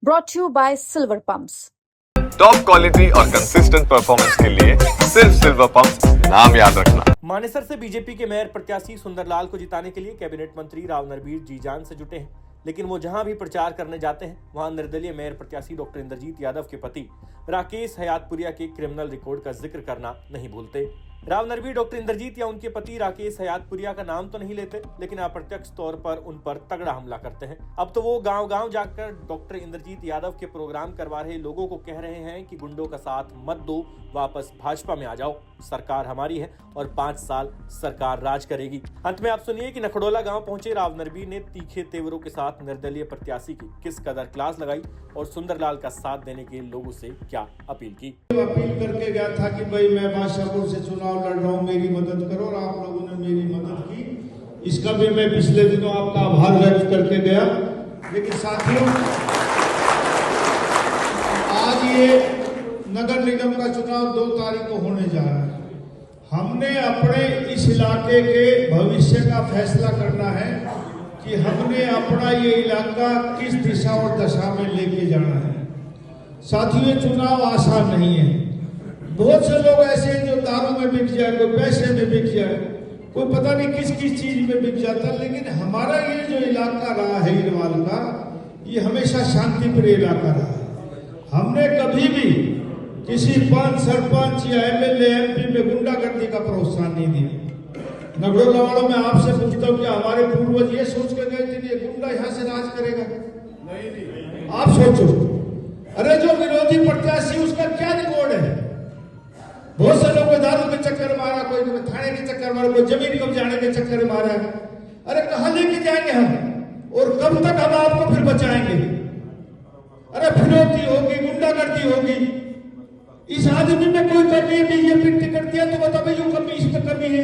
brought to you by Silver Pumps. Top quality और consistent performance के लिए सिर्फ सिल्वर पंप्स, नाम याद रखना। मानेसर से बीजेपी के मेयर प्रत्याशी सुंदरलाल को जिताने के लिए कैबिनेट मंत्री राव नरबीर जी जान से जुटे हैं, लेकिन वो जहां भी प्रचार करने जाते हैं वहां निर्दलीय मेयर प्रत्याशी डॉक्टर इंद्रजीत यादव के पति राकेश हयातपुरिया के क्रिमिनल रिकॉर्ड का जिक्र करना नहीं भूलते। राव नरबीर डॉक्टर इंद्रजीत या उनके पति राकेश हयातपुरिया का नाम तो नहीं लेते, लेकिन अप्रत्यक्ष तौर पर उन पर तगड़ा हमला करते हैं। अब तो वो गांव-गांव जाकर डॉक्टर इंद्रजीत यादव के प्रोग्राम करवा रहे लोगों को कह रहे हैं कि गुंडों का साथ मत दो, वापस भाजपा में आ जाओ, सरकार हमारी है और 5 साल सरकार राज करेगी। अंत में आप सुनिए कि नखड़ोला गांव पहुंचे राव नरबीर ने तीखे तेवरों के साथ निर्दलीय प्रत्याशी की किस कदर क्लास लगाई और सुंदरलाल का साथ देने के लोगों से क्या अपील की। अपील करके गया था कि भाई मैं बादशाहपुर से चुनाव लड़ रहा हूँ, मेरी मदद करो, और आप लोगों ने मेरी मदद की। इसका भी मैं पिछले दिनों आपका आभार व्यक्त करके गया। लेकिन साथियों, आज ये नगर निगम का चुनाव 2 तारीख को होने जा रहा है। हमने अपने इस इलाके के भविष्य का फैसला करना है कि हमने अपना ये इलाका किस दिशा और दशा में लेके जाना है। साथियों, ये चुनाव आसान नहीं है। बहुत से लोग ऐसे हैं जो दारू में बिक जाए, कोई पैसे में बिक जाए, कोई पता नहीं किस किस चीज में बिक जाता है। लेकिन हमारा ये जो इलाका रहा है इरवाल का, ये हमेशा शांतिप्रिय इलाका रहा है। हमने कभी भी किसी पंच, सरपंच या एमएलए, एमपी में गुंडागर्दी का प्रोत्साहन नहीं दिया। नगरोला वालों में आपसे पूछता हूँ कि हमारे पूर्वज ये सोच के गए थे कि ये गुंडा यहाँ से राज करेगा? नहीं। आप सोचो, अरे जो विरोधी प्रत्याशी उसका क्या रिकॉर्ड है? बहुत से लोग दारू के चक्कर मारा, कोई थाने के चक्कर मारा, कोई जमीन कब्जाने के चक्कर मारा। अरे कहाँ लेके जाएंगे हम और कब तक हम आपको फिर बचाएंगे? अरे फिरौती होगी, गुंडागर्दी होगी। इस आदमी में कोई कमी है? बीजेपी टिकट दिया तो बताओ भाई, कमी इसमें कमी है।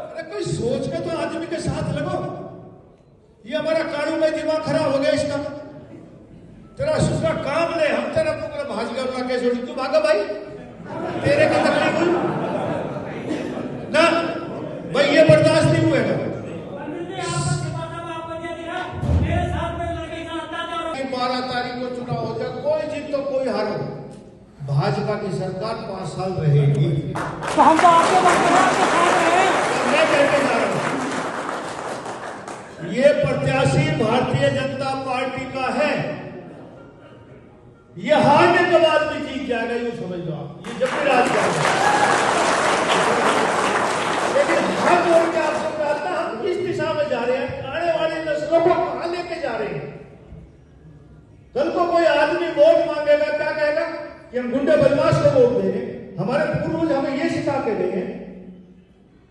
अरे कोई सोच के तो आदमी के साथ लगो। ये हमारा कानून में दिमाग खराब हो गया इसका। तेरा दूसरा काम ले, हम तेरा पूरा भाजपा का कैसे उठी? तू भागा भाई, तेरे का तकलीफ हुई ना भाई, ये बर्दाश्त नहीं हुएगा। 12 तारीख को चुनाव हो जाए, कोई जीत तो कोई हारो, भाजपा की सरकार 5 साल रहेगी। तो हम तो आपके बरकरार के साथ हैं। मैं कहने जा रहा हूं, ये प्रत्याशी भारतीय जनता पार्टी का है। ये हारने के बाद भी जीत जाएगा, यूं समझ लो आप। ये जब भी राज करेगा, लेकिन हम बोल के आपको बताता, हम किस दिशा में जा रहे हैं, आने वाली नस्लों को कहां लेके जा रहे हैं। कल को कोई आदमी वोट मांगेगा, क्या कहेगा कि हम गुंडे बदमाश को वोट देंगे, हमारे पूर्वज हमें ये सिखा के देंगे।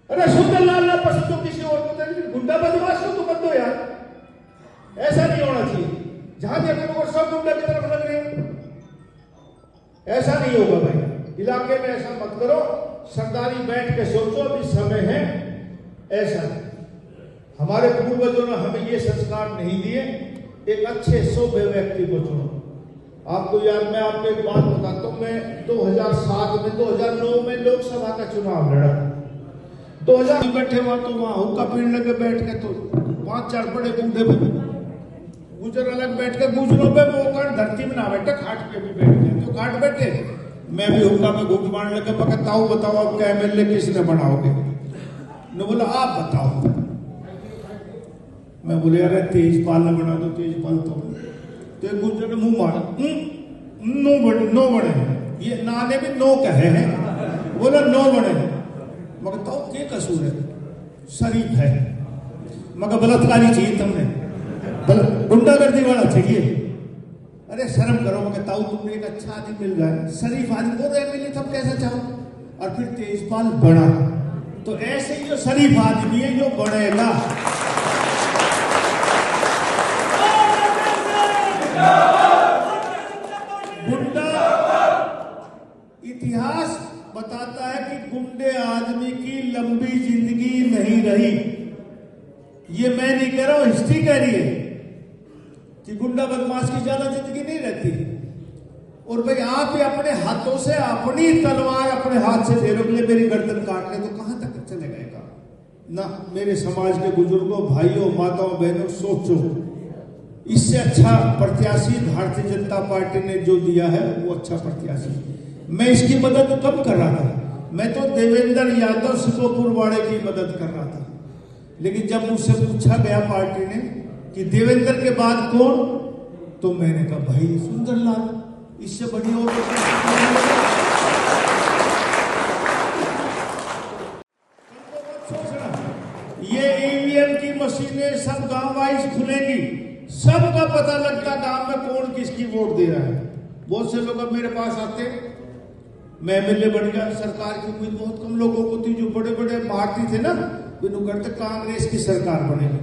अरे सुंदरलाल ना पसंद हो किसी और को, लेकिन गुंडा बदमाश को तो बंद दो यार। ऐसा नहीं होना चाहिए। जहां देखो वो सब गुंडा की तरफ लग रहे हैं, ऐसा नहीं होगा भाई। इलाके में ऐसा मत करो, सरदारी बैठ के सोचो, अभी समय है। ऐसा हमारे पूर्वजों ने हमें ये संस्कार नहीं दिए। एक अच्छे सभ्य व्यक्ति को चुनो। आपको याद, मैं आपको एक बात बताता हूँ। मैं 2009 में लोकसभा का चुनाव लड़ा। 2000 बैठे हुआ तो वहां हुक्का पीने लगे बैठ के, तो 5-4 बड़े बूढ़े गुजर अलग बैठ के, गुजरों पे वो कर धरती में ना बैठे, खाट पे भी बैठ गए। तो खाट बैठे, मैं भी हुक्का में घूट मारने लगे। बताओ अब क्या एमएलए किसने बनाओगे? ने बोला आप बताओ। मैं बोले अरे तेजपाल न बना दो, तेजपाल तो गुजर ने मुंह मारा, नो बने। ये नाने भी नो कहे हैं, बोला नो बने। मगर तो क्या कसूर है? शरीफ है, मगर बलात्कारी चाहिए तुमने, गुंडागर्दी वाला चाहिए। अरे शर्म करो, मगर ताऊ तुमने एक अच्छा आदमी मिल रहा है, शरीफ आदमी को मिले, तब कैसे चाहो? और फिर तेजपाल बड़ा, तो ऐसे ही जो शरीफ आदमी है जो बढ़ेगा। गुंडा, इतिहास बताता है कि गुंडे आदमी की लंबी जिंदगी नहीं रही। ये मैं नहीं कह रहा हूं, हिस्ट्री कह रही है कि गुंडा बदमाश की ज्यादा जिंदगी नहीं रहती। और भाई आप ही अपने हाथों से अपनी तलवार अपने हाथ से फेरोगे, मेरी गर्दन काट ले, तो कहां तक चले गए काम? ना मेरे समाज के बुजुर्गों, भाइयों, माताओं, बहनों, सोचो इससे अच्छा प्रत्याशी भारतीय जनता पार्टी ने जो दिया है वो अच्छा प्रत्याशी। मैं इसकी मदद कब कर रहा था? मैं तो देवेंद्र यादव सिकोपुर वाड़े की मदद कर रहा था, लेकिन जब मुझसे पूछा गया पार्टी ने कि देवेंद्र के बाद कौन, तो मैंने कहा भाई सुंदरलाल, इससे बड़ी और ये ईवीएम की मशीनें सब गांव वाइज खुलेंगी, सबका पता लगता गांव में कौन किसकी वोट दे रहा है। बहुत से लोग अब मेरे पास आते, मैं एमएलए बन गया, सरकार की उम्मीद बहुत कम लोगों को थी, जो बड़े बड़े पार्टी थे ना, बिनु करते कांग्रेस की सरकार बनेगी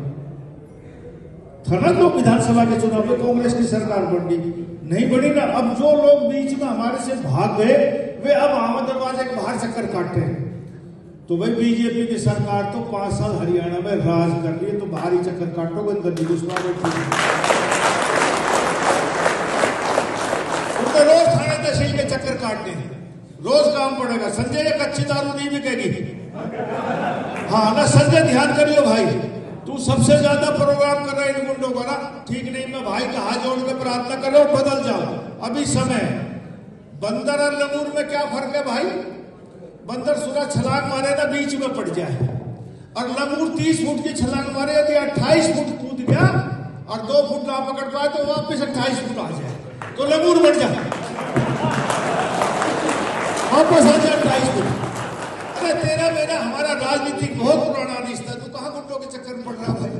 था ना, तो विधानसभा के चुनाव में कांग्रेस की सरकार बनी नहीं बनी ना। अब जो लोग बीच में हमारे से भाग गए वे अब आमद दरवाजे के बाहर चक्कर काटते हैं। तो भाई बीजेपी की सरकार तो 5 साल हरियाणा में राज कर रही है, तो बाहरी चक्कर काटोगे, अंदर घुसवा तो रोज थाने तहसील के चक्कर काटने हैं, रोज काम पड़ेगा। संजय कच्ची दारू नहीं बिकेगी। हाँ ना संजय, ध्यान करियो भाई, तू सबसे ज्यादा प्रोग्राम कर रहा है इन गुंडों का ना, ठीक नहीं। मैं भाई का हाथ जोड़ के प्रार्थना कर रहा हूं, बदल जाओ अभी समय। बंदर और लंगूर में क्या फर्क है भाई? बंदर सुना छलांग मारे ना बीच में पड़ जाए, और लंगूर 30 फुट की छलांग मारे, यदि 28 फुट कूद गया और 2 फुट ना पकड़ पाए तो वापस 28 फुट आ जाए, तो लंगूर बढ़ जाए, वापस आ जाए 28 फुट। अरे तेरा मेरा हमारा राजनीतिक बहुत पुराना रिश्ता, तू कहाँ गुंडों के चक्कर पड़ रहा भाई?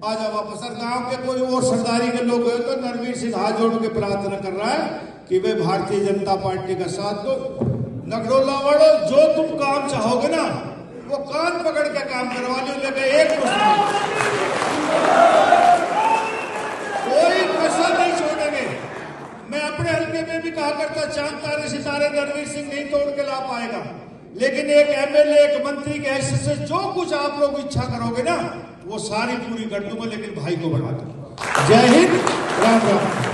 आ जा वापस। और गांव के कोई और सरदारी के लोग हैं तो नरवीर सिंह हाथ जोड़ के प्रार्थना कर रहा है कि वे भारतीय जनता पार्टी का साथ दो। नगरोला वालों, जो तुम काम चाहोगे ना वो कान पकड़ के काम करवा लो, लेकिन एक कोई कसर नहीं छोड़ेंगे। मैं अपने हल्के में भी कहा करता, चांद तारे सितारे नरवीर सिंह नहीं तोड़ के ला पाएगा, लेकिन एक एमएलए, एक मंत्री के हैसियत से जो कुछ आप लोग इच्छा करोगे ना वो सारी पूरी कर दूंगा, लेकिन भाई को बढ़ा दूंगा। जय हिंद, राम राम।